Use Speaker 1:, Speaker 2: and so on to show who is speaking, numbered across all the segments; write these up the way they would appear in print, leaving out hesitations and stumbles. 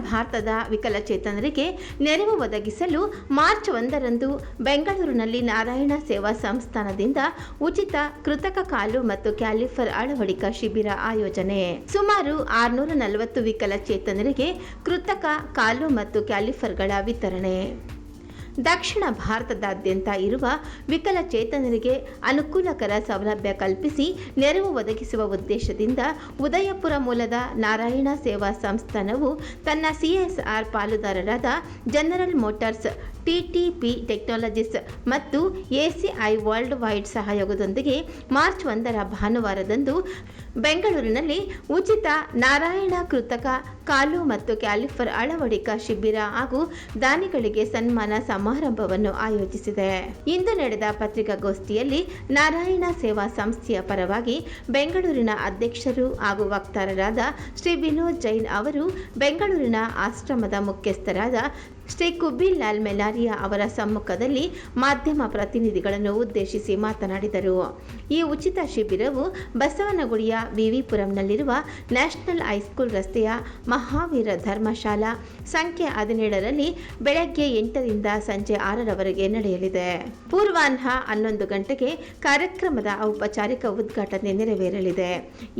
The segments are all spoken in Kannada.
Speaker 1: ಭಾರತದ ವಿಕಲಚೇತನರಿಗೆ ನೆರವು ಒದಗಿಸಲು ಮಾರ್ಚ್ 1ರಂದು ಬೆಂಗಳೂರಿನಲ್ಲಿ ನಾರಾಯಣ ಸೇವಾ ಸಂಸ್ಥಾನದಿಂದ ಉಚಿತ ಕೃತಕ ಕಾಲು ಮತ್ತು ಕ್ಯಾಲಿಫರ್ ಅಳವಡಿಕಾ ಶಿಬಿರ ಆಯೋಜನೆ. ಸುಮಾರು 640 ವಿಕಲಚೇತನರಿಗೆ ಕೃತಕ ಕಾಲು ಮತ್ತು ಕ್ಯಾಲಿಫರ್ಗಳ ವಿತರಣೆ. ದಕ್ಷಿಣ ಭಾರತದಾದ್ಯಂತ ಇರುವ ವಿಕಲಚೇತನರಿಗೆ ಅನುಕೂಲಕರ ಸೌಲಭ್ಯ ಕಲ್ಪಿಸಿ ನೆರವು ಒದಗಿಸುವ ಉದ್ದೇಶದಿಂದ ಉದಯಪುರ ಮೂಲದ ನಾರಾಯಣ ಸೇವಾ ಸಂಸ್ಥಾನವು ತನ್ನ ಸಿಎಸ್ಆರ್ ಪಾಲುದಾರರಾದ ಜನರಲ್ ಮೋಟಾರ್ಸ್, ಟಿಟಿಪಿ ಟೆಕ್ನಾಲಜೀಸ್ ಮತ್ತು ಎಸಿಐ ವರ್ಲ್ಡ್ ವೈಡ್ ಸಹಯೋಗದೊಂದಿಗೆ ಮಾರ್ಚ್ 1ರ ಭಾನುವಾರದಂದು ಬೆಂಗಳೂರಿನಲ್ಲಿ ಉಚಿತ ನಾರಾಯಣ ಕೃತಕ ಕಾಲು ಮತ್ತು ಕ್ಯಾಲಿಫರ್ ಅಳವಡಿಕಾ ಶಿಬಿರ ಹಾಗೂ ದಾನಿಗಳಿಗೆ ಸನ್ಮಾನ ಸಮಾರಂಭವನ್ನು ಆಯೋಜಿಸಿದೆ. ಇಂದು ನಡೆದ ಪತ್ರಿಕಾಗೋಷ್ಠಿಯಲ್ಲಿ ನಾರಾಯಣ ಸೇವಾ ಸಂಸ್ಥೆಯ ಪರವಾಗಿ ಬೆಂಗಳೂರಿನ ಅಧ್ಯಕ್ಷರು ಹಾಗೂ ವಕ್ತಾರರಾದ ಶ್ರೀ ವಿನೋದ್ ಜೈನ್ ಅವರು ಬೆಂಗಳೂರಿನ ಆಶ್ರಮದ ಮುಖ್ಯಸ್ಥರಾದ ಶ್ರೀ ಕುಬಿಲ್ ಲಾಲ್ ಮೆಲಾರಿಯಾ ಅವರ ಸಮ್ಮುಖದಲ್ಲಿ ಮಾಧ್ಯಮ ಪ್ರತಿನಿಧಿಗಳನ್ನು ಉದ್ದೇಶಿಸಿ ಮಾತನಾಡಿದರು. ಈ ಉಚಿತ ಶಿಬಿರವು ಬಸವನಗುಡಿಯ ವಿವಿಪುರಂನಲ್ಲಿರುವ ನ್ಯಾಷನಲ್ ಹೈಸ್ಕೂಲ್ ರಸ್ತೆಯ ಮಹಾವೀರ ಧರ್ಮಶಾಲಾ ಸಂಖ್ಯೆ 17ರಲ್ಲಿ ಬೆಳಗ್ಗೆ 8ರಿಂದ ಸಂಜೆ 6ರವರೆಗೆ ನಡೆಯಲಿದೆ. ಪೂರ್ವಾಹ್ನ 11 ಗಂಟೆಗೆ ಕಾರ್ಯಕ್ರಮದ ಔಪಚಾರಿಕ ಉದ್ಘಾಟನೆ ನೆರವೇರಲಿದೆ.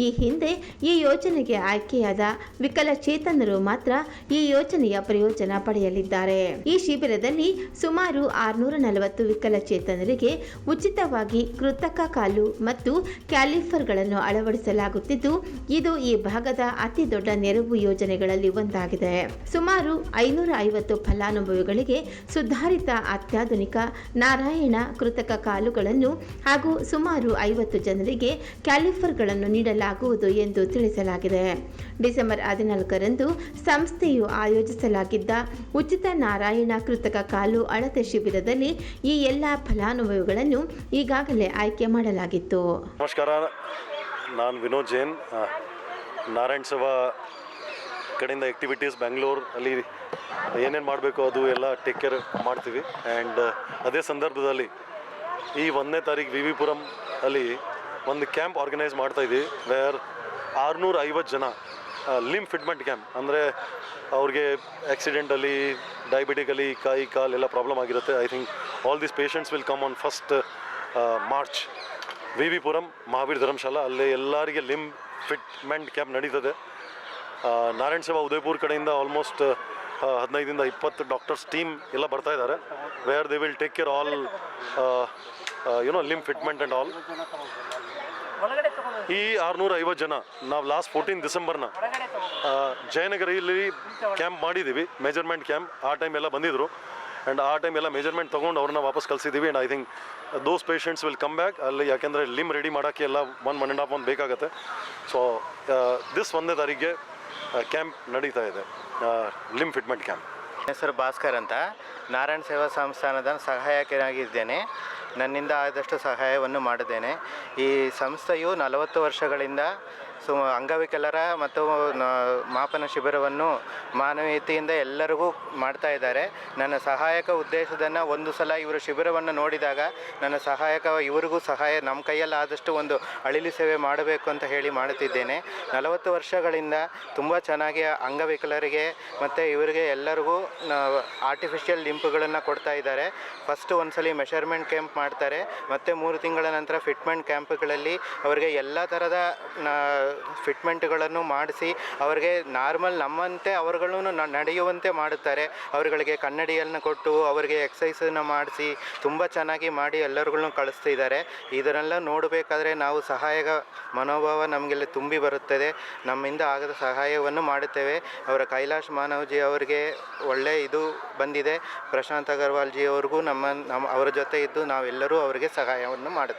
Speaker 1: ಈ ಹಿಂದೆ ಈ ಯೋಜನೆಗೆ ಆಯ್ಕೆಯಾದ ವಿಕಲಚೇತನರು ಮಾತ್ರ ಈ ಯೋಜನೆಯ ಪ್ರಯೋಜನ ಪಡೆಯಲಿದ್ದಾರೆ. ಈ ಶಿಬಿರದಲ್ಲಿ ಸುಮಾರು 640 ವಿಕಲಚೇತನರಿಗೆ ಉಚಿತವಾಗಿ ಕೃತಕ ಕಾಲು ಮತ್ತು ಕ್ಯಾಲಿಫರ್ಗಳನ್ನು ಅಳವಡಿಸಲಾಗುತ್ತಿದ್ದು, ಇದು ಈ ಭಾಗದ ಅತಿ ದೊಡ್ಡ ನೆರವು ಯೋಜನೆಗಳಲ್ಲಿ ಒಂದಾಗಿದೆ. ಸುಮಾರು 550 ಫಲಾನುಭವಿಗಳಿಗೆ ಸುಧಾರಿತ ಅತ್ಯಾಧುನಿಕ ನಾರಾಯಣ ಕೃತಕ ಕಾಲುಗಳನ್ನು ಹಾಗೂ ಸುಮಾರು 50 ಜನರಿಗೆ ಕ್ಯಾಲಿಫರ್ಗಳನ್ನು ನೀಡಲಾಗುವುದು ಎಂದು ತಿಳಿಸಲಾಗಿದೆ. ಡಿಸೆಂಬರ್ 14ರಂದು ಸಂಸ್ಥೆಯು ಆಯೋಜಿಸಲಾಗಿದ್ದ ಉಚಿತ ನಾರಾಯಣ ಕೃತಕ ಕಾಲು ಅಳತೆ ಶಿಬಿರದಲ್ಲಿ ಈ ಎಲ್ಲ ಫಲಾನುಭವಿಗಳನ್ನು ಈಗಾಗಲೇ ಆಯ್ಕೆ ಮಾಡಲಾಗಿತ್ತು.
Speaker 2: ನಮಸ್ಕಾರ, ನಾನು ವಿನೋದ್ ಜೈನ್. ನಾರಾಯಣ ಸೇವಾ ಕಡೆಯಿಂದ ಆ್ಯಕ್ಟಿವಿಟೀಸ್ ಬೆಂಗಳೂರಲ್ಲಿ ಏನೇನು ಮಾಡಬೇಕು ಅದು ಎಲ್ಲ ಟೇಕ್ ಕೇರ್ ಮಾಡ್ತೀವಿ. ಆ್ಯಂಡ್ ಅದೇ ಸಂದರ್ಭದಲ್ಲಿ ಈ 1ನೇ ತಾರೀಕು ವಿವಿಪುರಂ ಅಲ್ಲಿ ಒಂದು ಕ್ಯಾಂಪ್ ಆರ್ಗನೈಸ್ ಮಾಡ್ತಾಯಿದ್ವಿ. ವೇರ್ 650 ಜನ ಲಿಂಬ್ ಫಿಟ್ಮೆಂಟ್ ಕ್ಯಾಂಪ್, ಅಂದರೆ ಅವ್ರಿಗೆ ಆಕ್ಸಿಡೆಂಟಲ್ಲಿ, ಡಯಾಬಿಟಿಕಲಿ, ಕೈ ಕಾಲೆಲ್ಲ ಪ್ರಾಬ್ಲಮ್ ಆಗಿರುತ್ತೆ. I think all these patients will come on 1st March VV Puram Mahaveer Dharmashala. ಅಲ್ಲಿ ಎಲ್ಲರಿಗೆ ಲಿಂಬ್ ಫಿಟ್ಮೆಂಟ್ ಕ್ಯಾಂಪ್ ನಡೀತದೆ. ನಾರಾಯಣ ಸೇವಾ ಉದಯಪುರ ಕಡೆಯಿಂದ ಆಲ್ಮೋಸ್ಟ್ 15ರಿಂದ 20 ಡಾಕ್ಟರ್ಸ್ ಟೀಮ್ ಎಲ್ಲ ಬರ್ತಾ ಇದ್ದಾರೆ. Where they will take care all limb fitment and all. ಈ 650 ಜನ ನಾವು ಲಾಸ್ಟ್ 14 ಡಿಸೆಂಬರ್ನ ಜಯನಗರಿಯಲ್ಲಿ ಕ್ಯಾಂಪ್ ಮಾಡಿದ್ದೀವಿ, ಮೆಜರ್ಮೆಂಟ್ ಕ್ಯಾಂಪ್. ಆ ಟೈಮ್ ಎಲ್ಲ ಬಂದಿದ್ದರು ಆ್ಯಂಡ್ ಆ ಟೈಮ್ ಎಲ್ಲ ಮೆಜರ್ಮೆಂಟ್ ತೊಗೊಂಡು ಅವ್ರನ್ನ ವಾಪಸ್ ಕಳಿಸಿದ್ದೀವಿ. And I think those patients will come back ಅಲ್ಲಿ, ಯಾಕೆಂದರೆ ಲಿಂಬ್ ರೆಡಿ ಮಾಡೋಕ್ಕೆ ಎಲ್ಲ 1.5 ಮಂತ್ ಬೇಕಾಗುತ್ತೆ. ಸೊ ದಿಸ್ 1ನೇ ತಾರೀಕಿಗೆ ಕ್ಯಾಂಪ್ ನಡೀತಾ ಇದೆ, ಲಿಂಬ್ ಫಿಟ್ಮೆಂಟ್ ಕ್ಯಾಂಪ್.
Speaker 3: ಹೆಸರು ಭಾಸ್ಕರ್ ಅಂತ, ನಾರಾಯಣ ಸೇವಾ ಸಂಸ್ಥಾನದ ಸಹಾಯಕನಾಗಿದ್ದೇನೆ. ನನ್ನಿಂದ ಆದಷ್ಟು ಸಹಾಯವನ್ನು ಮಾಡಿದ್ದೇನೆ. ಈ ಸಂಸ್ಥೆಯು 40 ವರ್ಷಗಳಿಂದ ಅಂಗವಿಕಲರ ಮತ್ತು ಮಾಪನ ಶಿಬಿರವನ್ನು ಮಾನವೀಯತೆಯಿಂದ ಎಲ್ಲರಿಗೂ ಮಾಡ್ತಾ ಇದ್ದಾರೆ. ನನ್ನ ಸಹಾಯಕ ಉದ್ದೇಶದನ್ನು ಒಂದು ಸಲ ಇವರು ಶಿಬಿರವನ್ನು ನೋಡಿದಾಗ ನನ್ನ ಸಹಾಯಕ ಇವರಿಗೂ ಸಹಾಯ ನಮ್ಮ ಕೈಯಲ್ಲಾದಷ್ಟು ಒಂದು ಅಳಿಲು ಸೇವೆ ಮಾಡಬೇಕು ಅಂತ ಹೇಳಿ ಮಾಡುತ್ತಿದ್ದೇನೆ. 40 ವರ್ಷಗಳಿಂದ ತುಂಬ ಚೆನ್ನಾಗಿ ಅಂಗವಿಕಲರಿಗೆ ಮತ್ತು ಇವರಿಗೆ ಎಲ್ಲರಿಗೂ ಆರ್ಟಿಫಿಷಿಯಲ್ ಲಿಂಪ್ಗಳನ್ನು ಕೊಡ್ತಾ ಇದ್ದಾರೆ. ಫಸ್ಟ್ ಒಂದ್ಸಲಿ ಮೆಷರ್ಮೆಂಟ್ ಕ್ಯಾಂಪ್ ಮಾಡ್ತಾರೆ, ಮತ್ತು 3 ತಿಂಗಳ ನಂತರ ಫಿಟ್ಮೆಂಟ್ ಕ್ಯಾಂಪ್ಗಳಲ್ಲಿ ಅವರಿಗೆ ಎಲ್ಲ ಥರದ ಫಿಟ್ಮೆಂಟ್ಗಳನ್ನು ಮಾಡಿಸಿ ಅವರಿಗೆ ನಾರ್ಮಲ್ ನಮ್ಮಂತೆ ಅವರುಗಳನ್ನು ನಡೆಯುವಂತೆ ಮಾಡುತ್ತಾರೆ. ಅವರುಗಳಿಗೆ ಕನ್ನಡಿಯನ್ನು ಕೊಟ್ಟು ಅವರಿಗೆ ಎಕ್ಸಸೈಸನ್ನು ಮಾಡಿಸಿ ತುಂಬ ಚೆನ್ನಾಗಿ ಮಾಡಿ ಎಲ್ಲರುಗಳನ್ನು ಕಳಿಸ್ತಿದ್ದಾರೆ. ಇದನ್ನೆಲ್ಲ ನೋಡಬೇಕಾದ್ರೆ ನಾವು ಸಹಾಯಕ ಮನೋಭಾವ ನಮಗೆಲ್ಲ ತುಂಬಿ ಬರುತ್ತದೆ. ನಮ್ಮಿಂದ ಆಗದ ಸಹಾಯವನ್ನು ಮಾಡುತ್ತೇವೆ. ಅವರ ಕೈಲಾಶ್ ಮಾನವ್ಜಿ ಅವರಿಗೆ ಒಳ್ಳೆ ಇದು ಬಂದಿದೆ. ಪ್ರಶಾಂತ್ ಅಗರ್ವಾಲ್ ಜಿ ಅವ್ರಿಗೂ ನಮ್ಮ ಅವರ ಜೊತೆ ಇದ್ದು ನಾವೆಲ್ಲರೂ ಅವರಿಗೆ ಸಹಾಯವನ್ನು ಮಾಡುತ್ತೇವೆ.